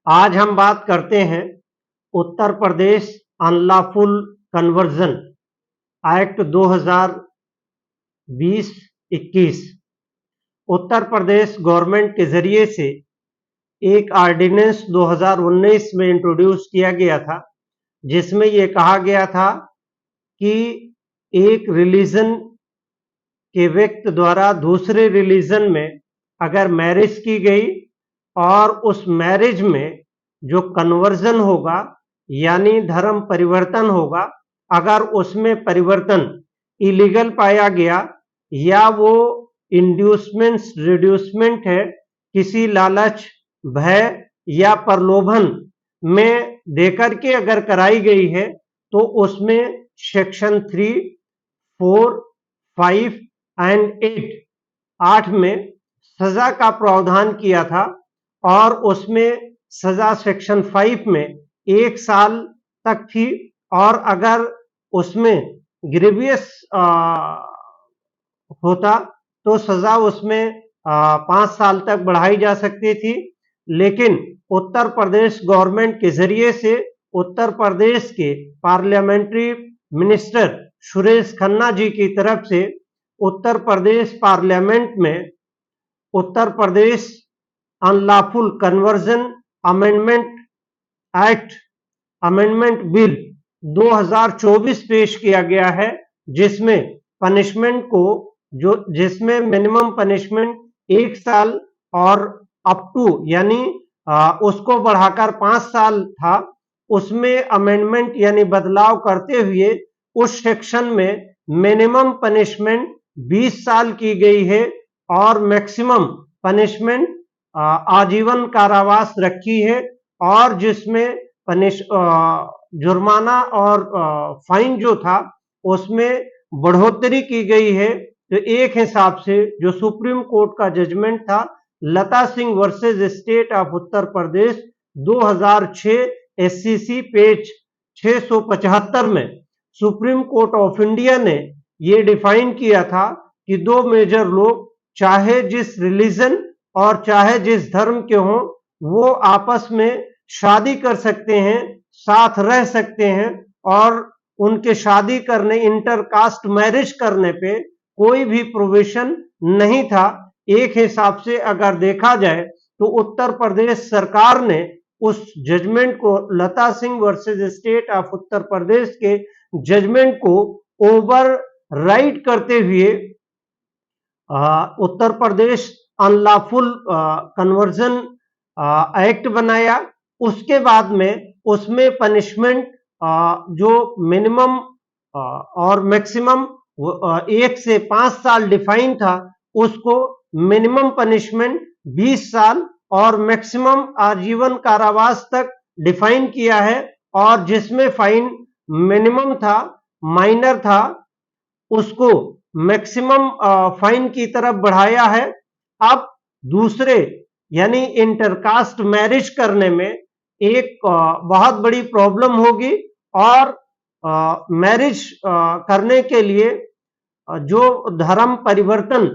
आज हम बात करते हैं उत्तर Pradesh unlawful conversion act 2020-21। Uttar Pradesh government के जरिए से एक ऑर्डिनेंस 2019 में इंट्रोड्यूस किया गया था, जिसमें यह कहा गया था कि एक रिलीजन के व्यक्ति द्वारा दूसरे रिलीजन में अगर मैरिज की गई और उस मैरिज में जो कन्वर्जन होगा यानी धर्म परिवर्तन होगा, अगर उसमें परिवर्तन इलीगल पाया गया या वो इंड्यूसमेंट रिड्यूसमेंट है, किसी लालच, भय या प्रलोभन में देकर के अगर कराई गई है, तो उसमें सेक्शन 3, 4, 5 एंड 8 में सजा का प्रावधान किया था। और उसमें सजा सेक्शन 5 में 1 साल तक थी, और अगर उसमें ग्रेवियस होता तो सजा उसमें 5 साल तक बढ़ाई जा सकती थी। लेकिन उत्तर प्रदेश गवर्नमेंट के जरिए से उत्तर प्रदेश के पार्लियामेंट्री मिनिस्टर सुरेश खन्ना जी की तरफ से उत्तर प्रदेश पार्लियामेंट में Uttar Pradesh unlawful conversion amendment act amendment bill 2024 पेश किया गया है, जिसमें पनिशमेंट को जिसमें मिनिमम पनिशमेंट 1 साल और अप टू यानी उसको बढ़ाकर 5 साल था, उसमें अमेंडमेंट यानी बदलाव करते हुए उस सेक्शन में मिनिमम पनिशमेंट 20 साल की गई है और मैक्सिमम पनिशमेंट आजीवन कारावास रखी है, और जिसमें जुर्माना और फाइन जो था उसमें बढ़ोतरी की गई है। तो एक हिसाब से जो सुप्रीम कोर्ट का जजमेंट था Lata Singh versus state of Uttar Pradesh 2006 SCC page 675 में सुप्रीम कोर्ट ऑफ इंडिया ने ये डिफाइन किया था कि दो मेजर लोग चाहे जिस रिलीजन और चाहे जिस धर्म के हों, वो आपस में शादी कर सकते हैं, साथ रह सकते हैं, और उनके शादी करने इंटरकास्ट मैरिज करने पे कोई भी प्रोविजन नहीं था। एक हिसाब से अगर देखा जाए तो उत्तर प्रदेश सरकार ने उस जजमेंट को लता Singh versus state of Uttar Pradesh के जजमेंट को ओवर राइड करते हुए उत्तर प्रदेश अनलॉफुल कन्वर्जन एक्ट बनाया। उसके बाद में उसमें पनिशमेंट जो मिनिमम और मैक्सिमम 1 से 5 साल डिफाइन था, उसको मिनिमम पनिशमेंट 20 साल और मैक्सिमम आजीवन कारावास तक डिफाइन किया है, और जिसमें फाइन मिनिमम था, माइनर था, उसको मैक्सिमम फाइन की तरफ बढ़ाया है। अब दूसरे यानी इंटरकास्ट मैरिज करने में एक बहुत बड़ी प्रॉब्लम होगी, और मैरिज करने के लिए जो धर्म परिवर्तन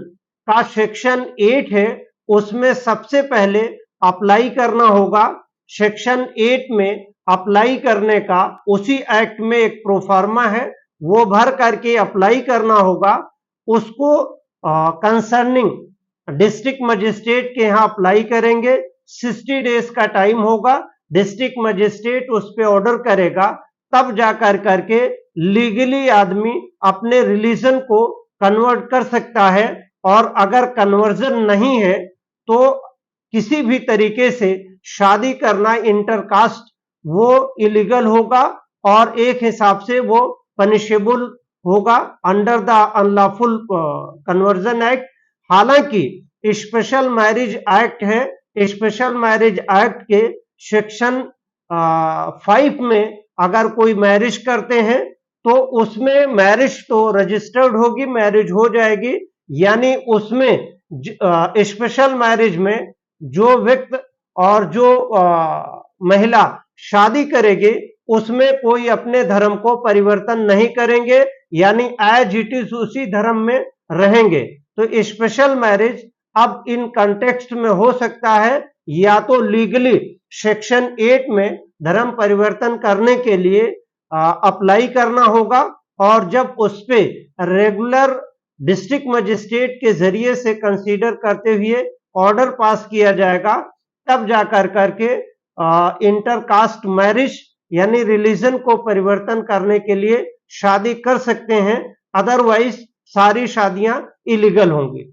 का सेक्शन 8 है, उसमें सबसे पहले अप्लाई करना होगा। सेक्शन 8 में अप्लाई करने का उसी एक्ट में एक प्रोफार्मा है, वो भर करके अप्लाई करना होगा। उसको कंसर्निंग डिस्ट्रिक्ट मजिस्ट्रेट के यहाँ अप्लाई करेंगे, 60 डेज का टाइम होगा, डिस्ट्रिक्ट मजिस्ट्रेट उस पर ऑर्डर करेगा, तब जाकर करके लीगली आदमी अपने रिलीजन को कन्वर्ट कर सकता है। और अगर कन्वर्जन नहीं है तो किसी भी तरीके से शादी करना इंटरकास्ट वो इलीगल होगा, और एक हिसाब से वो पनिशेबल होगा under the unlawful conversion act. हालांकि स्पेशल मैरिज एक्ट है, स्पेशल मैरिज एक्ट के सेक्शन 5 में अगर कोई मैरिज करते हैं तो उसमें मैरिज तो रजिस्टर्ड होगी, मैरिज हो जाएगी, यानी उसमें स्पेशल मैरिज में जो व्यक्ति और जो महिला शादी करेगी उसमें कोई अपने धर्म को परिवर्तन नहीं करेंगे, यानी एज इट इज उसी धर्म में रहेंगे। तो स्पेशल मैरिज अब इन कॉन्टेक्स्ट में हो सकता है, या तो लीगली सेक्शन 8 में धर्म परिवर्तन करने के लिए अप्लाई करना होगा, और जब उस पे रेगुलर डिस्ट्रिक्ट मजिस्ट्रेट के जरिए से कंसीडर करते हुए ऑर्डर पास किया जाएगा, तब जाकर करके इंटरकास्ट मैरिज यानी रिलीजन को परिवर्तन करने के लिए शादी कर सकते हैं, अदरवाइज सारी शादियां इलीगल होंगी।